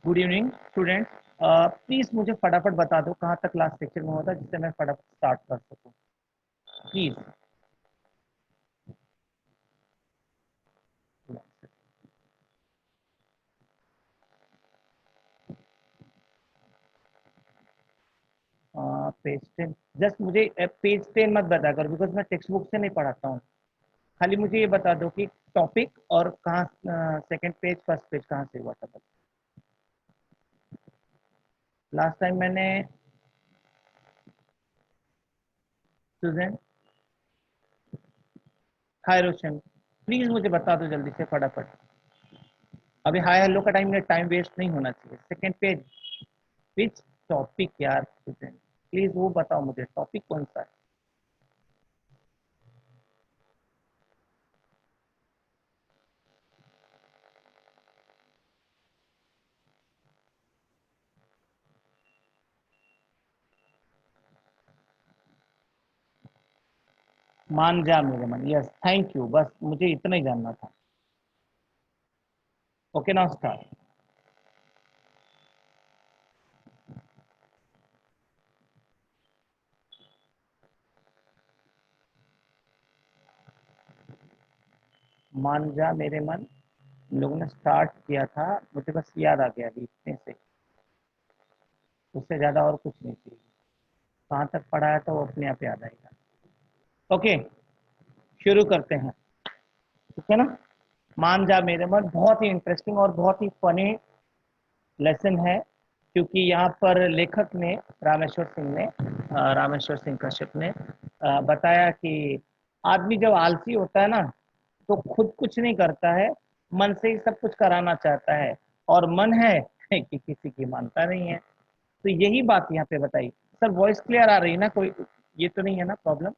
Good evening students. Please मुझे फटाफट बता दो कहाँ तक लास्ट सेक्शन में होता है, जिससे मैं फटाफट स्टार्ट कर सकूँ। प्लीज। पेज 10। जस्ट मुझे पेज 10 मत बता कर, बिकॉज मैं टेक्स्ट बुक से नहीं पढ़ाता हूँ। खाली मुझे ये बता दो कि टॉपिक और कहाँ, सेकंड पेज फर्स्ट पेज कहाँ से हुआ था। लास्ट टाइम मैंने स्टूडेंट। हाय रोशन, प्लीज मुझे बता दो जल्दी से फटाफट। अभी हाय हेलो का टाइम वेस्ट नहीं होना चाहिए। सेकंड पेज विच टॉपिक यार स्टूडेंट, प्लीज वो बताओ मुझे, टॉपिक कौन सा है। मान जा मेरे मन, यस थैंक यू, बस मुझे इतना ही जानना था। Okay now start. मान जा मेरे मन, हम लोगों ने स्टार्ट किया था, मुझे बस याद आ गया अभी इतने से, उससे ज्यादा और कुछ नहीं चाहिए। कहाँ तक पढ़ाया था वो अपने आप याद आएगा। ओके, शुरू करते हैं, ठीक है ना। मान जा मेरे मन बहुत ही इंटरेस्टिंग और बहुत ही फनी लेसन है, क्योंकि यहाँ पर लेखक ने, रामेश्वर सिंह कश्यप ने बताया कि आदमी जब आलसी होता है ना, तो खुद कुछ नहीं करता है, मन से ही सब कुछ कराना चाहता है, और मन है कि किसी की मानता नहीं है। तो यही बात यहाँ पे बताई। सर वॉइस क्लियर आ रही है ना, कोई ये तो नहीं है ना प्रॉब्लम?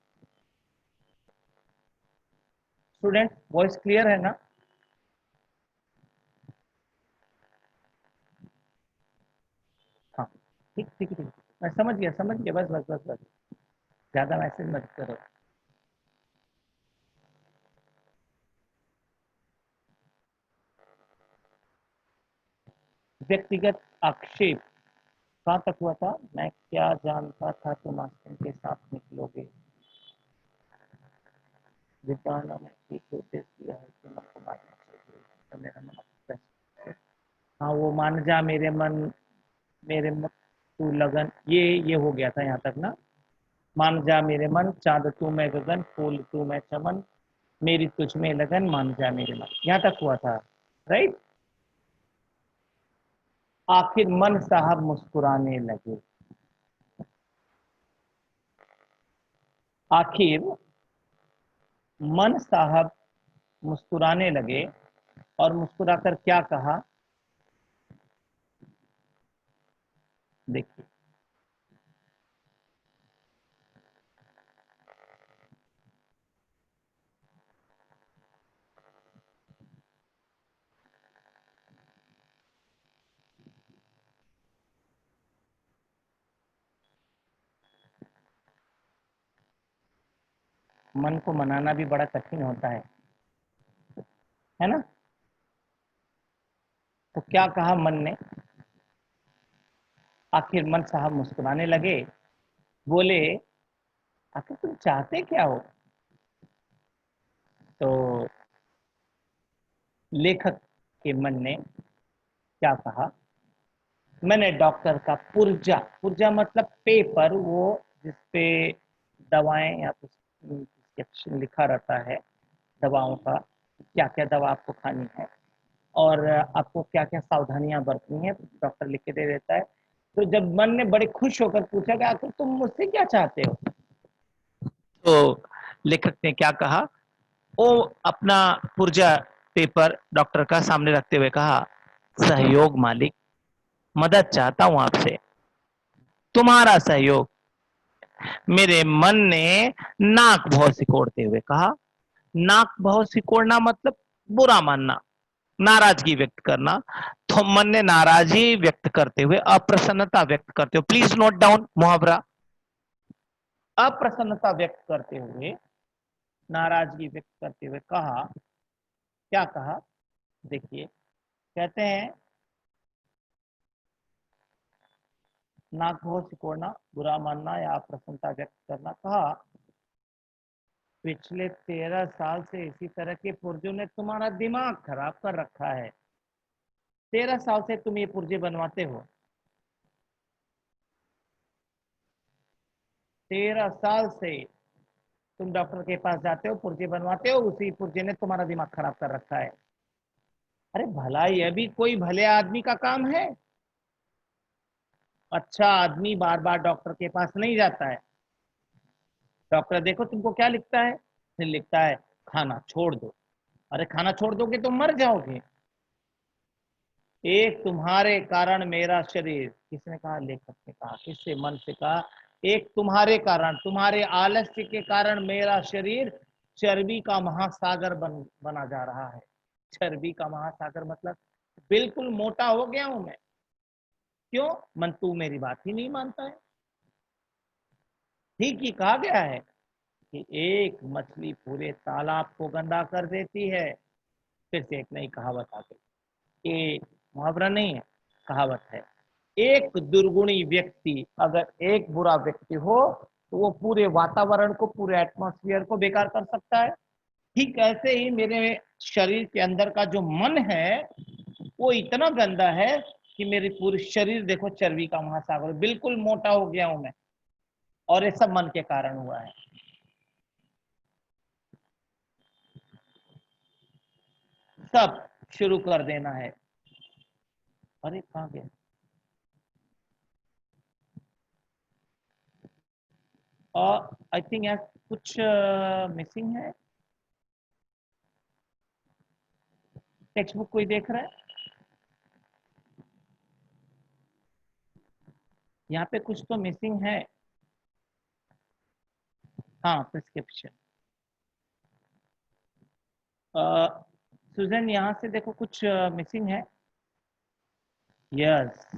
स्टूडेंट वॉइस क्लियर है ना? हाँ, ठीक ठीक ठीक, मैं समझ गया, बस बस बस बस, ज्यादा मैसेज मत करो। व्यक्तिगत आक्षेप कहाँ तक हुआ था? मैं क्या जानता था तुम आश्रम के साथ निकलोगे, विद्वानों ने ठीक उपदेश दिया है कि मन को मारना चाहिए, तो मेरा मन अपना। हाँ वो मान जा मेरे मन, मेरे मन तू लगन, ये हो गया था यहाँ तक ना। मान जा मेरे मन, चांद तू मैं गगन, फूल तू मैं चमन, मेरी तुझ में लगन, मान जा मेरे मन, यहाँ तक हुआ था, राइट। आखिर मन साहब मुस्कुराने लगे, आखिर मन साहब मुस्कुराने लगे, और मुस्कुराकर क्या कहा, देखिए। मन को मनाना भी बड़ा कठिन होता है ना। तो क्या कहा मन ने? आखिर मन साहब मुस्कुराने लगे, बोले आखिर तुम चाहते क्या हो। तो लेखक के मन ने क्या कहा, मैंने डॉक्टर का पुर्जा, पुर्जा मतलब पेपर, वो जिसपे दवाएं या प्रिस्क्रिप्शन लिखा रहता है, दवाओं का, क्या क्या दवा आपको खानी है और आपको क्या क्या सावधानियां बरतनी है, डॉक्टर लिख के दे देता है। तो जब मन ने बड़े खुश होकर पूछा कि आखिर तुम मुझसे क्या चाहते हो, तो लेखक ने क्या कहा, वो अपना पुर्जा पेपर डॉक्टर का सामने रखते हुए कहा, सहयोग मालिक, मदद चाहता हूं आपसे, तुम्हारा सहयोग। मेरे मन ने नाक भौं सिकोड़ते हुए कहा, नाक भौं सिकोड़ना मतलब बुरा मानना, नाराजगी व्यक्त करना। तो मन ने नाराजगी व्यक्त करते हुए, अप्रसन्नता व्यक्त करते हुए, प्लीज नोट डाउन मुहावरा, अप्रसन्नता व्यक्त करते हुए, नाराजगी व्यक्त करते हुए कहा, क्या कहा, देखिए। कहते हैं नाक हो सिकोड़ना, बुरा मानना या अप्रसन्नता व्यक्त करना। कहा पिछले 13 साल से इसी तरह के पुर्जों ने तुम्हारा दिमाग खराब कर रखा है। 13 साल से तुम ये पुर्जे बनवाते हो। 13 साल से तुम डॉक्टर के पास जाते हो, पुर्जे बनवाते हो, उसी पुर्जे ने तुम्हारा दिमाग खराब कर रखा है। अरे भला यह भी कोई भले आदमी का काम है? अच्छा आदमी बार बार डॉक्टर के पास नहीं जाता है। डॉक्टर देखो तुमको क्या लिखता है, फिर लिखता है खाना छोड़ दो। अरे खाना छोड़ दोगे तो मर जाओगे। एक तुम्हारे कारण मेरा शरीर, किसने कहा? लेखक ने कहा। किससे? मन से कहा। एक तुम्हारे कारण, तुम्हारे आलस्य के कारण मेरा शरीर चर्बी का महासागर बना जा रहा है। चर्बी का महासागर मतलब बिल्कुल मोटा हो गया हूं मैं। क्यों? मन तू मेरी बात ही नहीं मानता है। ठीक ही कहा गया है कि एक मछली पूरे तालाब को गंदा कर देती है। फिर से एक नई कहावत आ गई। ये मुहावरा नहीं है, कहावत है। एक दुर्गुणी व्यक्ति, अगर एक बुरा व्यक्ति हो तो वो पूरे वातावरण को, पूरे एटमॉस्फेयर को बेकार कर सकता है। ठीक ऐसे ही मेरे शरीर के अंदर का जो मन है वो इतना गंदा है कि मेरी पूरी शरीर देखो चर्बी का महासागर, बिल्कुल मोटा हो गया हूं मैं। और ये सब मन के कारण हुआ है। सब शुरू कर देना है। अरे कहाँ गया? और आई थिंक यार कुछ मिसिंग है। टेक्स्ट बुक कोई देख रहा है? यहाँ पे कुछ तो मिसिंग है। हाँ प्रिस्क्रिप्शन। सुजन यहाँ से देखो कुछ मिसिंग है। यस।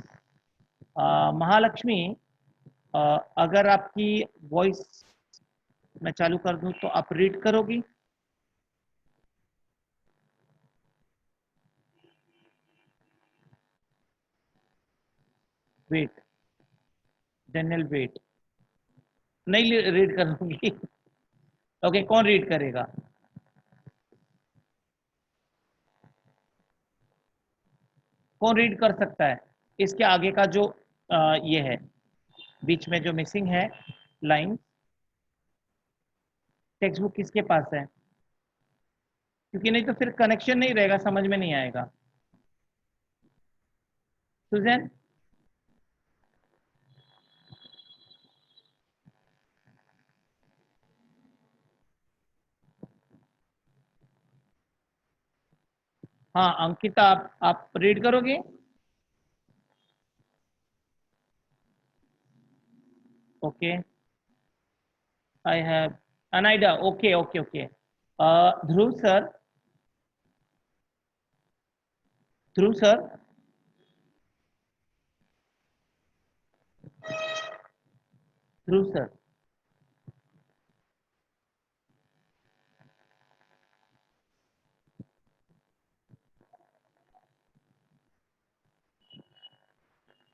महालक्ष्मी, अ, अगर आपकी वॉइस मैं चालू कर दूं तो आप रीड करोगी? Wait, Daniel wait. नहीं रीड करूंगी। ओके, कौन रीड करेगा? कौन रीड कर सकता है? इसके आगे का जो ये है, बीच में जो मिसिंग है लाइन, टेक्स्ट बुक किसके पास है? क्योंकि नहीं तो फिर कनेक्शन नहीं रहेगा, समझ में नहीं आएगा। सुजैन। हाँ अंकिता, आप रीड करोगे? Okay, I have an idea. Okay okay okay. Dhruv sir, Dhruv sir, Dhruv sir,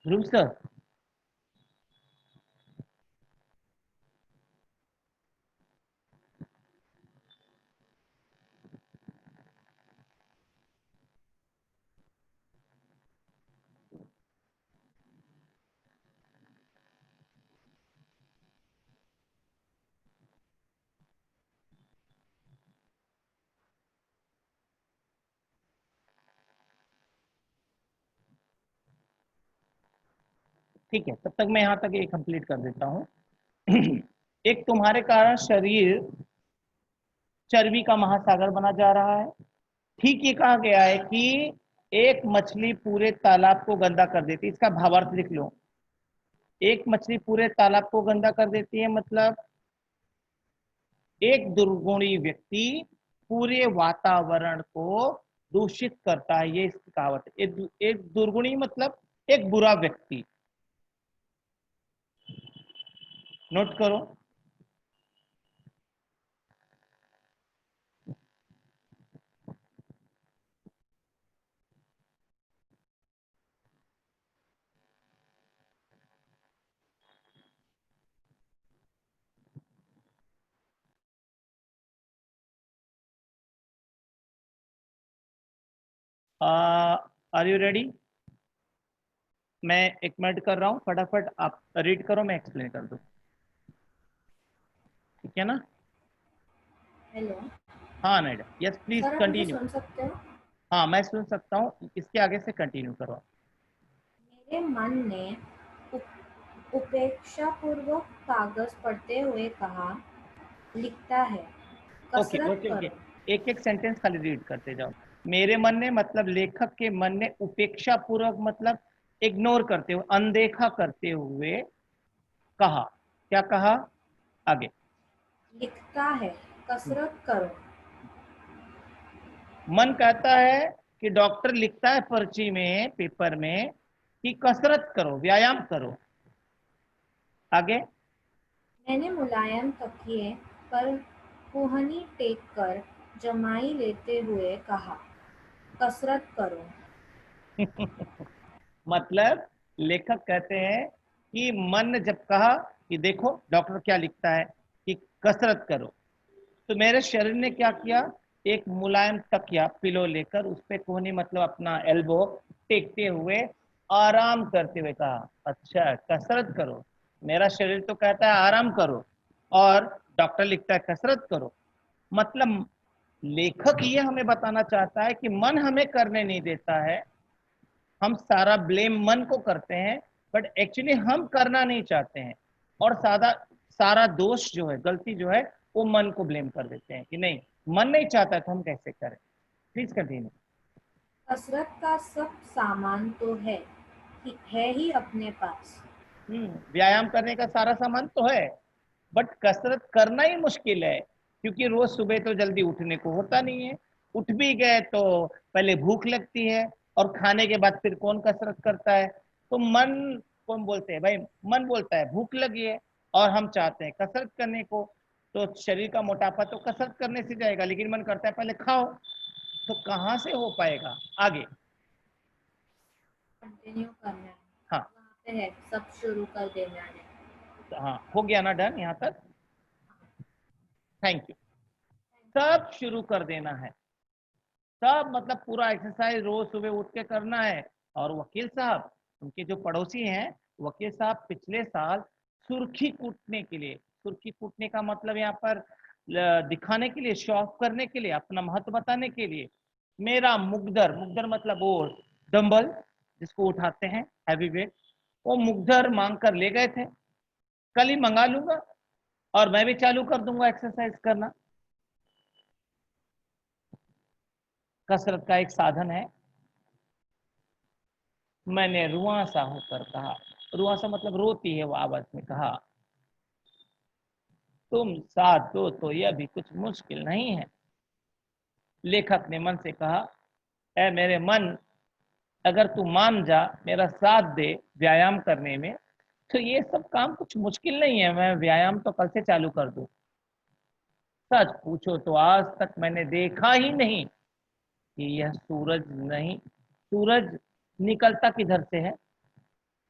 Dhruv sir. ठीक है, तब तक मैं यहाँ तक ये कंप्लीट कर देता हूँ। एक तुम्हारे कारण शरीर चर्बी का महासागर बना जा रहा है। ठीक ये कहा गया है कि एक मछली पूरे तालाब को गंदा कर देती है। इसका भावार्थ लिख लो। एक मछली पूरे तालाब को गंदा कर देती है मतलब एक दुर्गुणी व्यक्ति पूरे वातावरण को दूषित करता है। ये इसकी कहावत है। एक दुर्गुणी मतलब एक बुरा व्यक्ति। नोट करो। Are you ready? मैं 1 मिनट कर रहा हूँ, फटाफट आप रीड करो, मैं एक्सप्लेन कर दूँ, ठीक है ना? हेलो हाँ नाइडा, यस प्लीज सर, आप मुझे कंटिन्यू। सुन सकते हो? हाँ मैं सुन सकता हूँ, इसके आगे से कंटिन्यू करो। मेरे मन ने उपेक्षापूर्वक कागज पढ़ते हुए कहा, लिखता है, ओके कसरत ओके ओके, करो। एक एक सेंटेंस खाली रीड करते जाओ। मेरे मन ने मतलब लेखक के मन ने उपेक्षा पूर्वक मतलब इग्नोर करते हुए, अनदेखा करते हुए कहा। क्या कहा? आगे। लिखता है, हम्म। कसरत करो। मन कहता है कि डॉक्टर लिखता है पर्ची में, पेपर में, कि कसरत करो, व्यायाम करो। आगे। मैंने मुलायम तकिए पर कुहनी टेक कर जमाई लेते हुए कहा, कसरत करो। मतलब लेखक कहते हैं कि मन ने जब कहा कि देखो डॉक्टर क्या लिखता है कि कसरत करो, तो मेरे शरीर ने क्या किया, एक मुलायम तकिया पिलो लेकर उस पे कोहनी मतलब अपना एल्बो टेकते हुए आराम करते हुए कहा, अच्छा कसरत करो। मेरा शरीर तो कहता है आराम करो, और डॉक्टर लिखता है कसरत करो। मतलब लेखक ये हमें बताना चाहता है कि मन हमें करने नहीं देता है, हम सारा ब्लेम मन को करते हैं, बट एक्चुअली हम करना नहीं चाहते हैं, और सारा दोष जो है, गलती जो है, वो मन को ब्लेम कर देते हैं कि नहीं, मन नहीं चाहता तो हम कैसे करें। Please continue. कसरत का सब सामान तो है ही अपने पास। व्यायाम करने का सारा सामान तो है, बट कसरत करना ही मुश्किल है, क्योंकि रोज सुबह तो जल्दी उठने को होता नहीं है। उठ भी गए तो पहले भूख लगती है, और खाने के बाद फिर कौन कसरत करता है? तो मन, कौन बोलते हैं भाई, मन बोलता है भूख लगी है, और हम चाहते हैं कसरत करने को। तो शरीर का मोटापा तो कसरत करने से जाएगा, लेकिन मन करता है पहले खाओ, तो कहाँ से हो पाएगा? आगे। कंटिन्यू करना है, हाँ। वहाँ पे है, सब शुरू कर देना है। हाँ हो गया ना, डन यहाँ तक? Thank you. सब शुरू कर देना है, सब मतलब पूरा एक्सरसाइज रोज सुबह उठ के करना है। और वकील साहब, उनके जो पड़ोसी हैं, वकील साहब पिछले साल सुर्खी कूटने के लिए, सुर्खी कूटने का मतलब यहाँ पर दिखाने के लिए, शो ऑफ करने के लिए, अपना महत्व बताने के लिए, मेरा मुग्धर, मुग्धर मतलब वो डंबल जिसको उठाते हैं, हैवी वेट, वो मुग्धर मांग कर ले गए थे। कल ही मंगा लूंगा, और मैं भी चालू कर दूंगा एक्सरसाइज करना। कसरत का एक साधन है। मैंने रुआंसा होकर कहा, रुआंसा मतलब रोती है वो आवाज में, कहा तुम साथ दो तो यह भी कुछ मुश्किल नहीं है। लेखक ने मन से कहा, ऐ मेरे मन, अगर तू मान जा, मेरा साथ दे व्यायाम करने में, तो ये सब काम कुछ मुश्किल नहीं है, मैं व्यायाम तो कल से चालू कर दूं। सच पूछो तो आज तक मैंने देखा ही नहीं कि यह सूरज नहीं, सूरज निकलता किधर से है।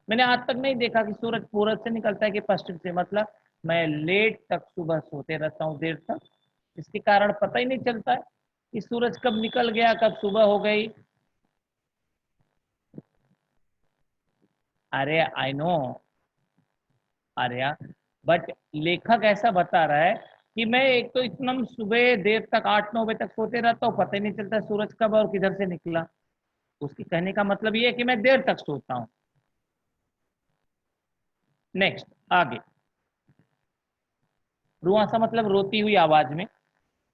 मैंने आज तक नहीं देखा कि सूरज पूरब से निकलता है कि पश्चिम से। मतलब मैं लेट तक सुबह सोते रहता हूँ, देर तक, इसके कारण पता ही नहीं चलता है कि सूरज कब निकल गया, कब सुबह हो गई। अरे आई नो, अरे यार, बट लेखक ऐसा बता रहा है कि मैं एक तो इतना सुबह देर तक 8-9 बजे तक सोते रहता हूँ, पता ही नहीं चलता सूरज कब और किधर से निकला। उसकी कहने का मतलब ये है कि मैं देर तक सोता हूँ। नेक्स्ट, आगे। रुआंसा मतलब रोती हुई आवाज में,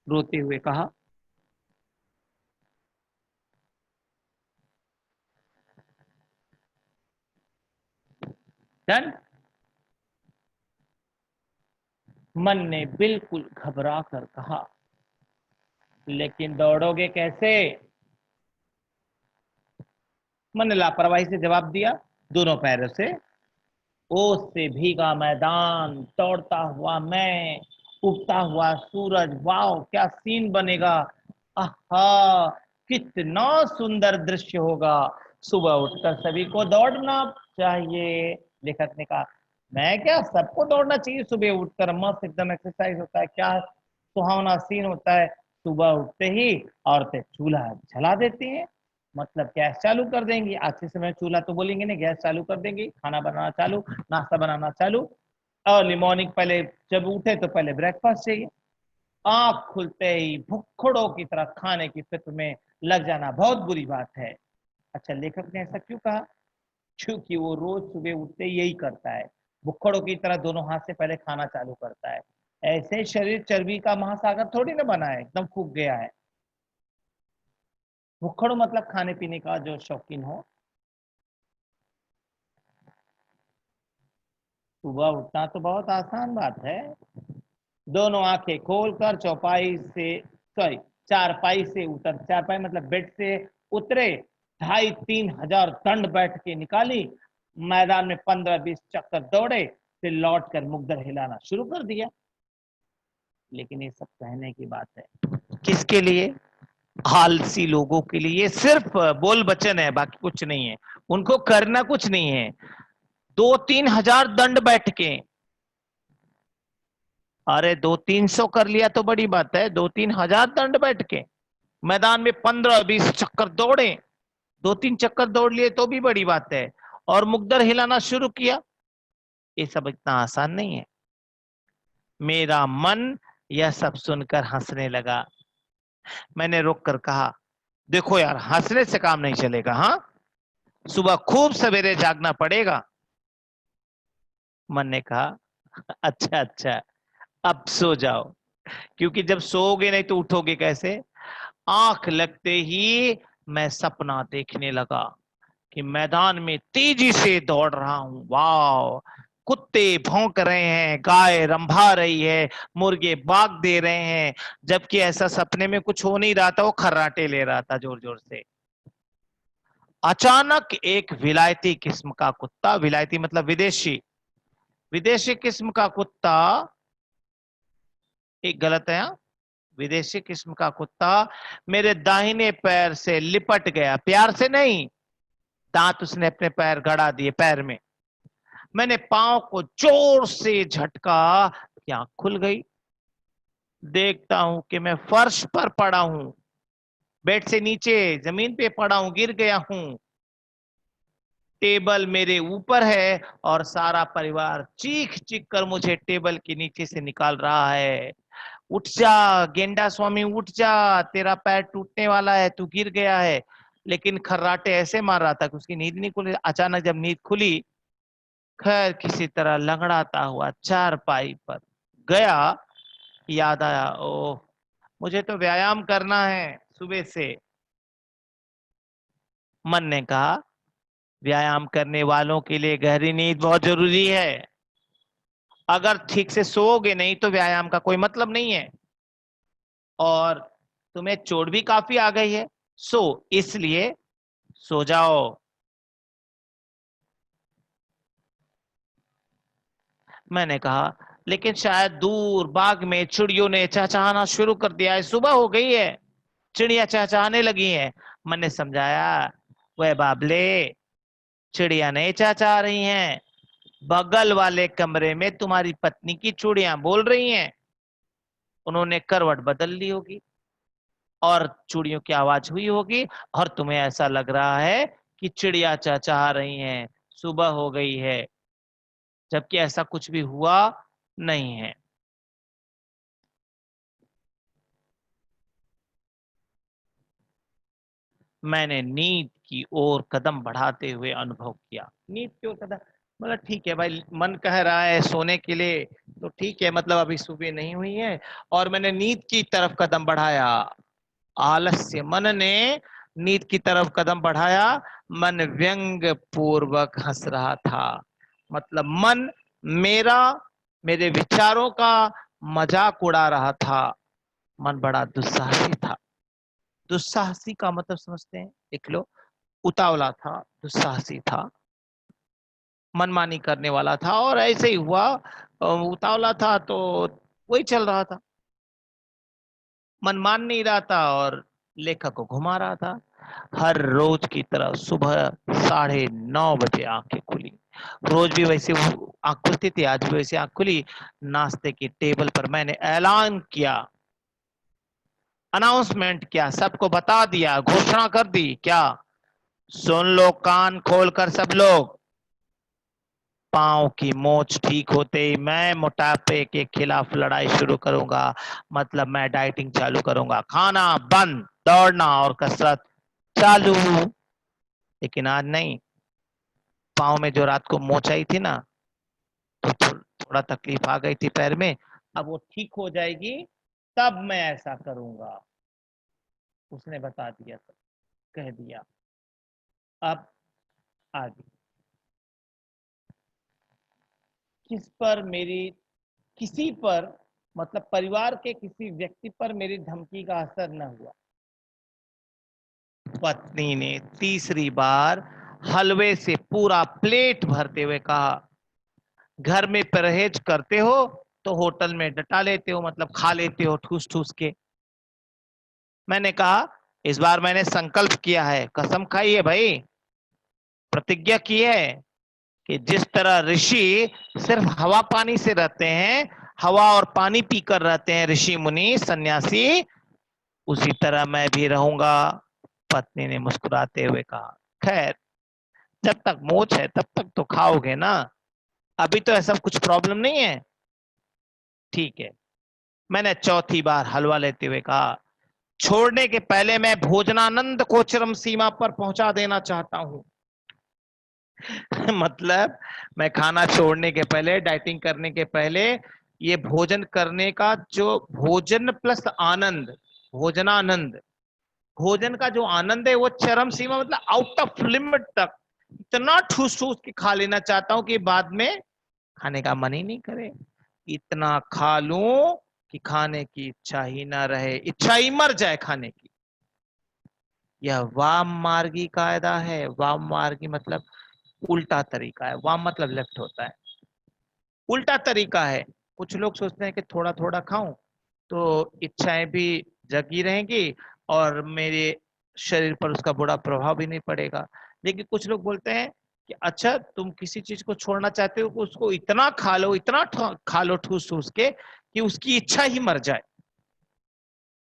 रोते हुए कहा। डन। मन ने बिल्कुल घबरा कर कहा, लेकिन दौड़ोगे कैसे? मन ने लापरवाही से जवाब दिया, दोनों पैरों से। ओस से भीगा मैदान, दौड़ता हुआ मैं, उगता हुआ सूरज, वाओ क्या सीन बनेगा, आहा कितना सुंदर दृश्य होगा। सुबह उठकर सभी को दौड़ना चाहिए। लेखक ने कहा, मैं क्या, सबको दौड़ना चाहिए सुबह उठकर, मस्त एकदम एक्सरसाइज होता है, क्या सुहावना सीन होता है। सुबह उठते ही औरतें चूल्हा जला देती हैं, मतलब गैस चालू कर देंगे। आज के समय चूल्हा तो बोलेंगे नहीं, गैस चालू कर देंगे, खाना बनाना चालू, नाश्ता बनाना चालू। अर्ली मॉर्निंग पहले जब उठे तो पहले ब्रेकफास्ट चाहिए। आंख खुलते ही भुक्खड़ों की तरह खाने की फिक्र में लग जाना बहुत बुरी बात है। अच्छा, लेखक ने ऐसा क्यों कहा? क्योंकि वो रोज सुबह उठते ही यही करता है, भुक्खड़ों की तरह दोनों हाथ से पहले खाना चालू करता है। ऐसे शरीर चर्बी का महासागर थोड़ी ना बना है, एकदम फूक गया है। भुक्खड़ों मतलब खाने पीने का जो शौकीन हो। सुबह उठना तो बहुत आसान बात है। दोनों आंखें खोलकर चौपाई से, सॉरी, चारपाई से उतर, चारपाई मतलब बेड से उतरे, 2,500-3,000 दंड बैठ के निकाली, मैदान में 15-20 चक्कर दौड़े, फिर लौट कर मुग्दर हिलाना शुरू कर दिया। लेकिन ये सब कहने की बात है, किसके लिए? आलसी लोगों के लिए। ये सिर्फ बोल बचन है, बाकी कुछ नहीं है। उनको करना कुछ नहीं है। 2-3 हजार दंड बैठ के, अरे 200-300 कर लिया तो बड़ी बात है, 2-3 हजार दंड बैठ के मैदान में 15-20 चक्कर दौड़े, 2-3 चक्कर दौड़ लिए तो भी बड़ी बात है, और मुग्दर हिलाना शुरू किया। ये सब इतना आसान नहीं है। मेरा मन यह सब सुनकर हंसने लगा। मैंने रोक कर कहा, देखो यार, हंसने से काम नहीं चलेगा। हाँ, सुबह खूब सवेरे जागना पड़ेगा। मन ने कहा, अच्छा अच्छा, अब सो जाओ, क्योंकि जब सोओगे नहीं तो उठोगे कैसे? आंख लगते ही मैं सपना देखने लगा कि मैदान में तेजी से दौड़ रहा हूं। वाह! कुत्ते भौंक रहे हैं, गाय रंभा रही है, मुर्गे बाग दे रहे हैं। जबकि ऐसा सपने में कुछ हो नहीं रहा था, वो खर्राटे ले रहा था जोर जोर से। अचानक एक विलायती किस्म का कुत्ता, विलायती मतलब विदेशी, विदेशी किस्म का कुत्ता, एक गलत है, हाँ? विदेशी किस्म का कुत्ता मेरे दाहिने पैर से लिपट गया। प्यार से नहीं, दांत उसने अपने पैर गड़ा दिए पैर में। मैंने पांव को जोर से झटका कि आंख खुल गई। देखता हूं कि मैं फर्श पर पड़ा हूं, बेड से नीचे जमीन पे पड़ा हूं, गिर गया हूं। टेबल मेरे ऊपर है और सारा परिवार चीख चीख कर मुझे टेबल के नीचे से निकाल रहा है। उठ जा गेंडा स्वामी, उठ जा, तेरा पैर टूटने वाला है, तू गिर गया है। लेकिन खर्राटे ऐसे मार रहा था कि उसकी नींद नहीं खुली। अचानक जब नींद खुली, खैर किसी तरह लंगड़ाता हुआ चारपाई पर गया, याद आया, ओह, मुझे तो व्यायाम करना है सुबह से। मन ने कहा, व्यायाम करने वालों के लिए गहरी नींद बहुत जरूरी है। अगर ठीक से सोओगे नहीं तो व्यायाम का कोई मतलब नहीं है, और तुम्हें चोट भी काफी आ गई है, सो इसलिए सो जाओ। मैंने कहा, लेकिन शायद दूर बाग में चिड़ियों ने चहचहाना शुरू कर दिया है, सुबह हो गई है, चिड़िया चहचहाने लगी हैं। मैंने समझाया, वह बाबले, चिड़िया नहीं चहचहा रही हैं, बगल वाले कमरे में तुम्हारी पत्नी की चूड़ियां बोल रही हैं। उन्होंने करवट बदल ली होगी और चूड़ियों की आवाज हुई होगी, और तुम्हें ऐसा लग रहा है कि चिड़िया चहचहा रही हैं, सुबह हो गई है, जबकि ऐसा कुछ भी हुआ नहीं है। मैंने नींद की ओर कदम बढ़ाते हुए अनुभव किया। नींद की ओर कदम मतलब ठीक है भाई, मन कह रहा है सोने के लिए, तो ठीक है, मतलब अभी सुबह नहीं हुई है, और मैंने नींद की तरफ कदम बढ़ाया। आलस्य मन ने नींद की तरफ कदम बढ़ाया। मन व्यंग पूर्वक हंस रहा था। मतलब मन मेरा, मेरे विचारों का मजाक उड़ा रहा था। मन बड़ा दुस्साहसी था। दुस्साहसी का मतलब समझते हैं, देख लो, उतावला था, दुस्साहसी था, मनमानी करने वाला था, और ऐसे ही हुआ। उतावला था तो वही चल रहा था, मन मान नहीं रहा था और लेखक को घुमा रहा था। हर रोज की तरह सुबह 9:30 बजे आंखें खुली। रोज भी वैसे आंख खुलती थी, आज भी वैसे आंख खुली। नाश्ते की टेबल पर मैंने ऐलान किया, अनाउंसमेंट किया, सबको बता दिया, घोषणा कर दी क्या, सुन लो कान खोलकर सब लोग। पाँव की मोच ठीक होते ही मैं मोटापे के खिलाफ लड़ाई शुरू करूंगा। मतलब मैं डाइटिंग चालू करूंगा, खाना बंद, दौड़ना और कसरत चालू। लेकिन आज नहीं। पाँव में जो रात को मोच आई थी ना, तो थोड़ा तकलीफ आ गई थी पैर में। अब वो ठीक हो जाएगी, तब मैं ऐसा करूंगा। उसने बता दिया, सब कह दिया। अब आगे किस पर मेरी, किसी पर, मतलब परिवार के किसी व्यक्ति पर मेरी धमकी का असर न हुआ। पत्नी ने तीसरी बार हलवे से पूरा प्लेट भरते हुए कहा, घर में परहेज करते हो तो होटल में डटा लेते हो, मतलब खा लेते हो ठूस ठूस के। मैंने कहा, इस बार मैंने संकल्प किया है, कसम खाई है भाई, प्रतिज्ञा की है कि जिस तरह ऋषि सिर्फ हवा पानी से रहते हैं, हवा और पानी पीकर रहते हैं ऋषि मुनि सन्यासी, उसी तरह मैं भी रहूंगा। पत्नी ने मुस्कुराते हुए कहा, खैर जब तक मोच है तब तक तो खाओगे ना, अभी तो ऐसा कुछ प्रॉब्लम नहीं है। ठीक है। मैंने चौथी बार हलवा लेते हुए कहा, छोड़ने के पहले मैं भोजनानंद को चरम सीमा पर पहुंचा देना चाहता हूं। मतलब मैं खाना छोड़ने के पहले, डाइटिंग करने के पहले, ये भोजन करने का जो भोजन प्लस आनंद, भोजनानंद, भोजन का जो आनंद है वो चरम सीमा, मतलब आउट ऑफ लिमिट तक इतना ठूस ठूस के खा लेना चाहता हूं कि बाद में खाने का मन ही नहीं करे। इतना खा लूं कि खाने की इच्छा ही ना रहे, इच्छा ही मर जाए खाने की। यह वाम मार्गी कायदा है। वाम मार्गी मतलब उल्टा तरीका है। वाम मतलब लेफ्ट होता है, उल्टा तरीका है। कुछ लोग सोचते हैं कि थोड़ा थोड़ा खाऊं तो इच्छाएं भी जगी रहेंगी और मेरे शरीर पर उसका बुरा प्रभाव भी नहीं पड़ेगा। लेकिन कुछ लोग बोलते हैं कि अच्छा तुम किसी चीज को छोड़ना चाहते हो, उसको इतना खा लो, इतना खा लो ठूस ठूस के कि उसकी इच्छा ही मर जाए।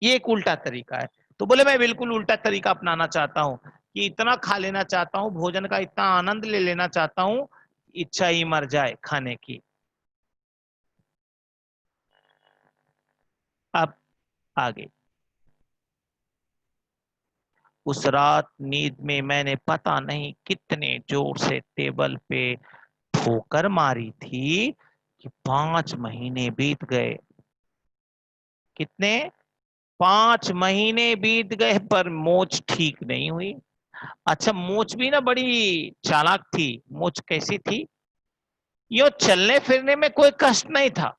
ये एक उल्टा तरीका है। तो बोले मैं बिल्कुल उल्टा तरीका अपनाना चाहता हूँ कि इतना खा लेना चाहता हूँ, भोजन का इतना आनंद ले लेना चाहता हूँ, इच्छा ही मर जाए खाने की। अब आगे, उस रात नींद में मैंने पता नहीं कितने जोर से टेबल पे ठोकर मारी थी कि 5 महीने बीत गए। कितने? 5 महीने बीत गए पर मोच ठीक नहीं हुई। अच्छा, मोच भी ना बड़ी चालाक थी। मोच कैसी थी? यो चलने फिरने में कोई कष्ट नहीं था,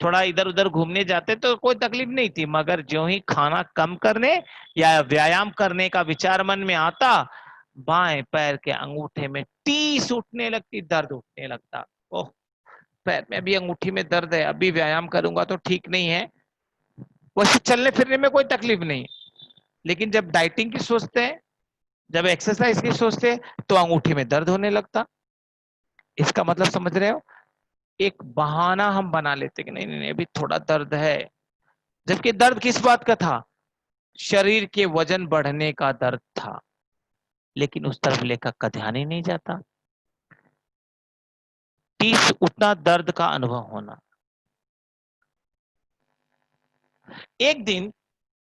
थोड़ा इधर उधर घूमने जाते तो कोई तकलीफ नहीं थी, मगर जो ही खाना कम करने या व्यायाम करने का विचार मन में आता, बाएं पैर के अंगूठे में टीस उठने लगती, दर्द उठने लगता। ओह, पैर में अभी अंगूठी में दर्द है, अभी व्यायाम करूंगा तो ठीक नहीं है। वैसे चलने फिरने में कोई तकलीफ नहीं, लेकिन जब डाइटिंग की सोचते हैं, जब एक्सरसाइज की सोचते हैं तो अंगूठी में दर्द होने लगता। इसका मतलब समझ रहे हो? एक बहाना हम बना लेते कि नहीं नहीं नहीं, अभी थोड़ा दर्द है, जबकि दर्द किस बात का था? शरीर के वजन बढ़ने का दर्द था। लेकिन उस तरफ लेखक का ध्यान ही नहीं जाता। टीस उतना दर्द का अनुभव होना। एक दिन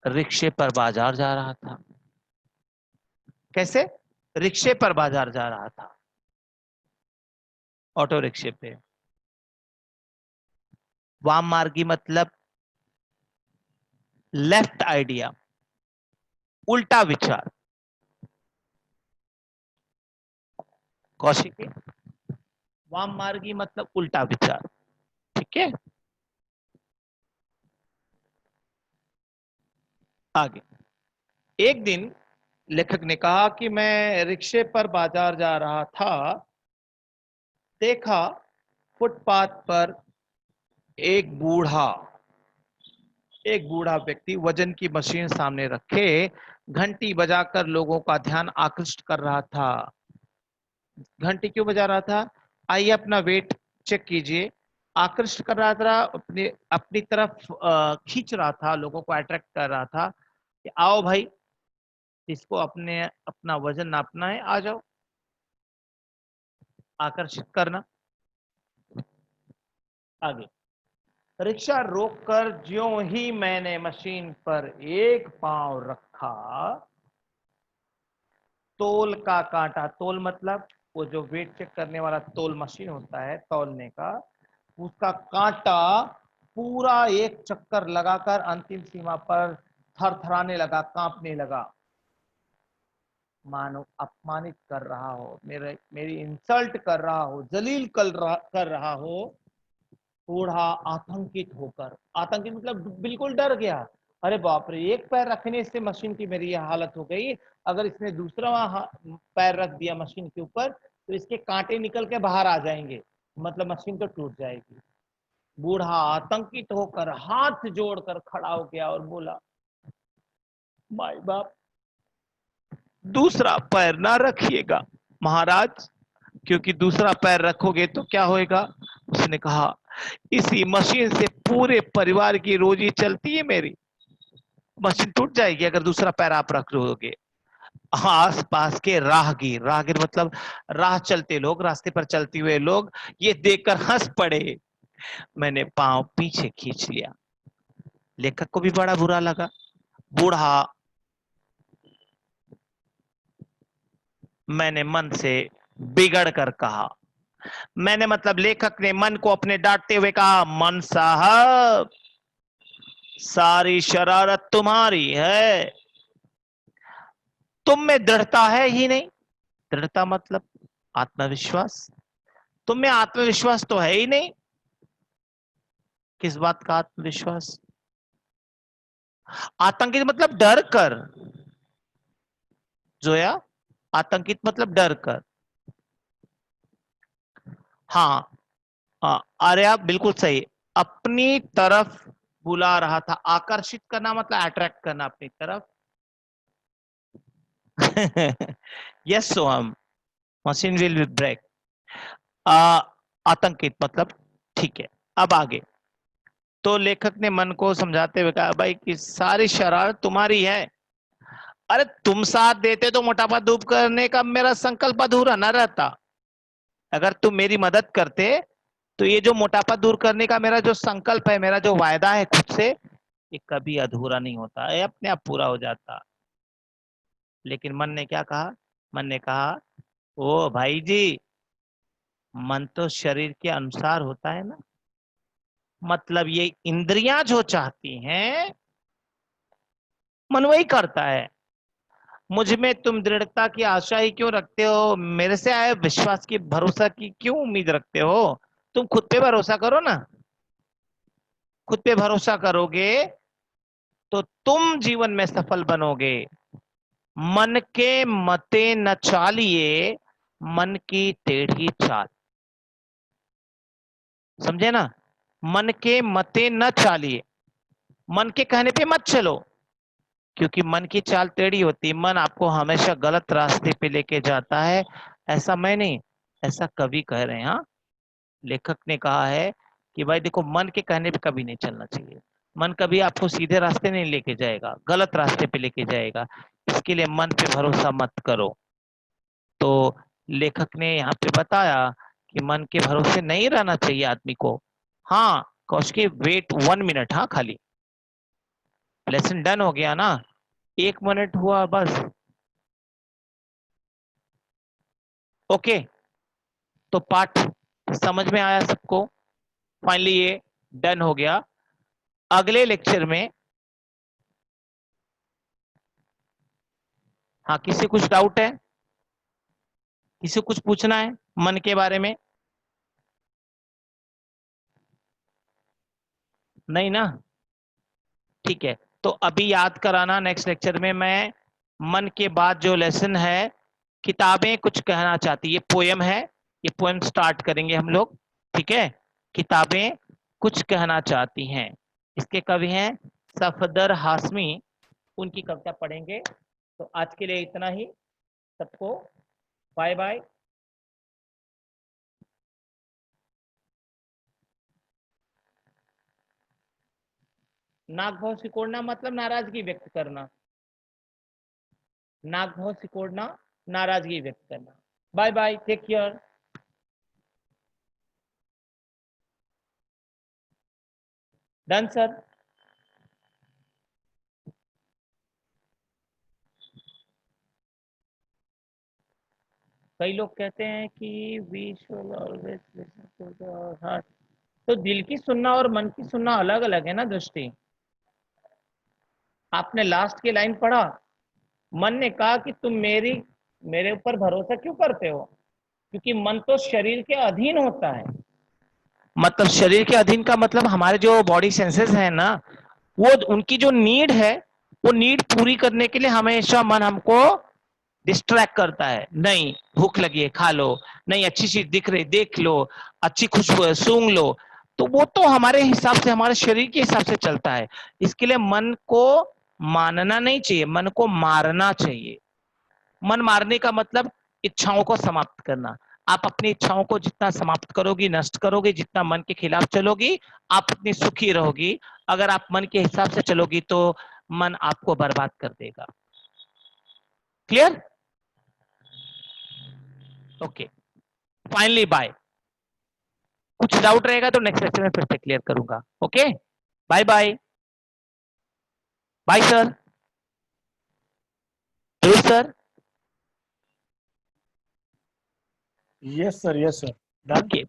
रिक्शे पर बाजार जा रहा था। कैसे? रिक्शे पर बाजार जा रहा था, ऑटो रिक्शे पे। वाम मार्गी मतलब लेफ्ट आइडिया, उल्टा विचार। कौशिकी, वाम मार्गी मतलब उल्टा विचार। ठीक है, आगे। एक दिन लेखक ने कहा कि मैं रिक्शे पर बाजार जा रहा था, देखा फुटपाथ पर एक बूढ़ा एक बूढ़ा व्यक्ति वजन की मशीन सामने रखे घंटी बजाकर लोगों का ध्यान आकृष्ट कर रहा था। घंटी क्यों बजा रहा था? आइए अपना वेट चेक कीजिए। आकृष्ट कर रहा था, अपनी अपनी तरफ खींच रहा था, लोगों को अट्रैक्ट कर रहा था कि आओ भाई, जिसको अपने अपना वजन नापना है आ जाओ, आकर्षित करना। आगे, रिक्शा रोककर ज्यों ही मैंने मशीन पर एक पांव रखा, तोल का कांटा, तोल मतलब वो जो वेट चेक करने वाला तोल मशीन होता है तौलने का, उसका कांटा पूरा एक चक्कर लगाकर अंतिम सीमा पर थरथराने लगा, कांपने लगा। मानो अपमानित कर रहा हो, मेरी इंसल्ट कर रहा हो, जलील कर रहा हो। बूढ़ा आतंकित होकर, आतंकित मतलब बिल्कुल डर गया। अरे बाप रे, एक पैर रखने से मशीन की मेरी यह हालत हो गई, अगर इसने दूसरा पैर रख दिया मशीन के ऊपर तो इसके कांटे निकल के बाहर आ जाएंगे, मतलब मशीन तो टूट जाएगी। बूढ़ा आतंकित होकर हाथ जोड़कर खड़ा हो गया और बोला, माई बाप, दूसरा पैर ना रखिएगा महाराज, क्योंकि दूसरा पैर रखोगे तो क्या होएगा। उसने कहा, इसी मशीन से पूरे परिवार की रोजी चलती है मेरी, मशीन टूट जाएगी अगर दूसरा पैर आप रख लोगे। आस पास के राहगीर, राहगीर मतलब राह चलते लोग, रास्ते पर चलते हुए लोग, ये देखकर हंस पड़े। मैंने पांव पीछे खींच लिया। लेखक को भी बड़ा बुरा लगा। बूढ़ा, मैंने मन से बिगड़ कर कहा, मैंने मतलब लेखक ने मन को अपने डांटते हुए कहा, मन साहब, सारी शरारत तुम्हारी है, तुम में दृढ़ता है ही नहीं। दृढ़ता मतलब आत्मविश्वास, तुम में आत्मविश्वास तो है ही नहीं। किस बात का आत्मविश्वास? आतंकित मतलब डर कर, जोया, आतंकित मतलब डर कर। हाँ, आर्या बिल्कुल सही, अपनी तरफ बुला रहा था। आकर्षित करना मतलब अट्रैक्ट करना अपनी तरफ। Yes Soham, machine will break. आतंकित मतलब, ठीक है। अब आगे, तो लेखक ने मन को समझाते हुए कहा, भाई कि सारी शरारत तुम्हारी है। अरे तुम साथ देते तो मोटापा दूर करने का मेरा संकल्प अधूरा न रहता। अगर तुम मेरी मदद करते तो ये जो मोटापा दूर करने का मेरा जो संकल्प है, मेरा जो वायदा है खुद से, ये कभी अधूरा नहीं होता, ये अपने आप पूरा हो जाता। लेकिन मन ने क्या कहा? मन ने कहा, ओ भाई जी, मन तो शरीर के अनुसार होता है ना, मतलब ये इंद्रियां जो चाहती हैं मन वही करता है। मुझ में तुम दृढ़ता की आशा ही क्यों रखते हो, मेरे से आए विश्वास की, भरोसा की क्यों उम्मीद रखते हो? तुम खुद पे भरोसा करो ना। खुद पे भरोसा करोगे तो तुम जीवन में सफल बनोगे। मन के मते न चालिए, मन की टेढ़ी चाल। समझे ना? मन के मते न चालिए, मन के कहने पे मत चलो, क्योंकि मन की चाल टेढ़ी होती है। मन आपको हमेशा गलत रास्ते पे लेके जाता है। ऐसा मैं नहीं, ऐसा कवि कह रहे हैं। हाँ, लेखक ने कहा है कि भाई देखो, मन के कहने पे कभी नहीं चलना चाहिए। मन कभी आपको सीधे रास्ते नहीं लेके जाएगा, गलत रास्ते पे लेके जाएगा। इसके लिए मन पे भरोसा मत करो। तो लेखक ने यहाँ पे बताया कि मन के भरोसे नहीं रहना चाहिए आदमी को। हाँ कौशिकी, वेट 1 मिनट, हाँ खाली, लेसन डन हो गया ना, 1 मिनट हुआ बस। ओके, तो पाठ समझ में आया सबको? फाइनली ये डन हो गया। अगले लेक्चर में, हाँ किसी कुछ डाउट है, किसी कुछ पूछना है मन के बारे में? नहीं ना? ठीक है, तो अभी याद कराना, नेक्स्ट लेक्चर में मैं मन के बाद जो लेसन है, किताबें कुछ कहना चाहती, ये पोयम है, ये पोयम स्टार्ट करेंगे हम लोग। ठीक है, किताबें कुछ कहना चाहती हैं, इसके कवि हैं सफदर हाशमी, उनकी कविता पढ़ेंगे। तो आज के लिए इतना ही, सबको बाय बाय। नाक भाव सिकोड़ना मतलब नाराजगी व्यक्त करना। नाक भौं सिकोड़ना, नाराजगी व्यक्त करना। Bye bye, take care. Done sir. कई लोग कहते हैं कि we should always listen to the heart. तो दिल की सुनना और मन की सुनना अलग अलग है ना दृष्टि। आपने लास्ट की लाइन पढ़ा, मन ने कहा कि तुम मेरे ऊपर भरोसा क्यों करते हो, क्योंकि मन तो शरीर के अधीन होता है। मतलब शरीर के अधीन का मतलब हमारे जो बॉडी सेंसेस है ना, वो उनकी जो नीड है, वो नीड पूरी करने के लिए हमेशा मन हमको डिस्ट्रैक्ट करता है। नहीं भूख लगी है खा लो, नहीं अच्छी चीज दिख रही देख लो, अच्छी खुशबू है सूंघ लो। तो वो तो हमारे हिसाब से, हमारे शरीर के हिसाब से चलता है। इसके लिए मन को मानना नहीं चाहिए, मन को मारना चाहिए। मन मारने का मतलब इच्छाओं को समाप्त करना। आप अपनी इच्छाओं को जितना समाप्त करोगी, नष्ट करोगी, जितना मन के खिलाफ चलोगी, आप उतनी सुखी रहोगी। अगर आप मन के हिसाब से चलोगी तो मन आपको बर्बाद कर देगा। क्लियर? Okay, finally bye. कुछ डाउट रहेगा तो नेक्स्ट लेक्चर में फिर से क्लियर करूंगा। Okay, bye bye. Bye sir. Sir. Yes, sir. Yes, sir. Done. Okay.